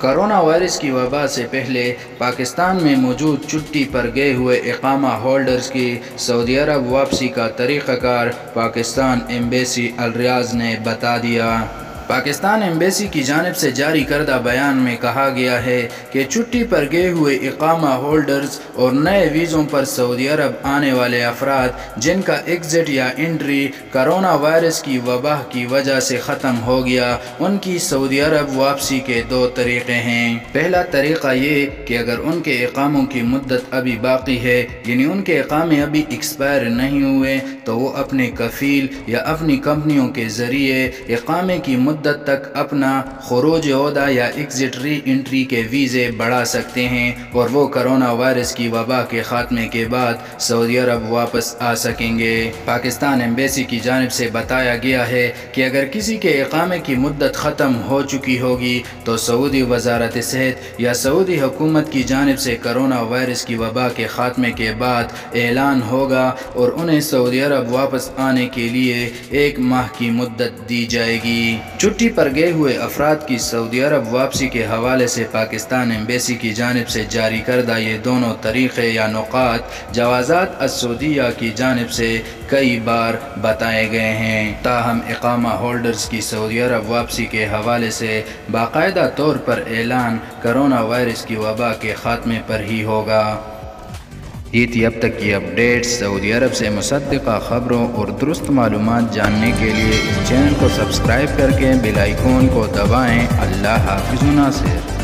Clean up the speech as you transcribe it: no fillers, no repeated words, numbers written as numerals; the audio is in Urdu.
کرونا وائرس کی وبا سے پہلے پاکستان میں موجود چھٹی پر گئے ہوئے اقامہ ہولڈرز کی سعودی عرب واپسی کا طریقہ کار پاکستان ایمبیسی الریاض نے بتا دیا۔ پاکستان ایمبیسی کی جانب سے جاری کردہ بیان میں کہا گیا ہے کہ چھٹی پر گئے ہوئے اقامہ ہولڈرز اور نئے ویزوں پر سعودی عرب آنے والے افراد جن کا ایگزٹ یا انٹری کرونا وائرس کی وبا کی وجہ سے ختم ہو گیا، ان کی سعودی عرب واپسی کے دو طریقے ہیں۔ پہلا طریقہ یہ کہ اگر ان کے اقاموں کی مدت ابھی باقی ہے، یعنی ان کے اقامے ابھی ایکسپائر نہیں ہوئے، تو وہ اپنے کفیل یا اپنی کمپنیوں کے ذریعے اقامے کی مدت تک اپنا خروج عہدہ یا ایگزٹ ری انٹری کے ویزے بڑھا سکتے ہیں اور وہ کرونا وائرس کی وبا کے خاتمے کے بعد سعودی عرب واپس آ سکیں گے۔ پاکستان ایمبیسی کی جانب سے بتایا گیا ہے کہ اگر کسی کے اقامے کی مدت ختم ہو چکی ہوگی تو سعودی وزارت صحت یا سعودی حکومت کی جانب سے کرونا وائرس کی وبا کے خاتمے کے بعد اعلان ہوگا اور انہیں سعودی عرب واپس آنے کے لیے 1 ماہ کی مدت دی جائے گی۔ چھٹی پر گئے ہوئے افراد کی سعودی عرب واپسی کے حوالے سے پاکستان ایمبیسی کی جانب سے جاری کردہ یہ دونوں طریقے یا نقاط جوازات السعودیہ کی جانب سے کئی بار بتائے گئے ہیں، تاہم اقامہ ہولڈرز کی سعودی عرب واپسی کے حوالے سے باقاعدہ طور پر اعلان کرونا وائرس کی وبا کے خاتمے پر ہی ہوگا۔ یہ تھی اب تک کی اپڈیٹس۔ سعودی عرب سے مصدقہ خبروں اور درست معلومات جاننے کے لیے اس چینل کو سبسکرائب کر کے بیل آئیکن کو دبائیں۔ اللہ حافظ و ناصر۔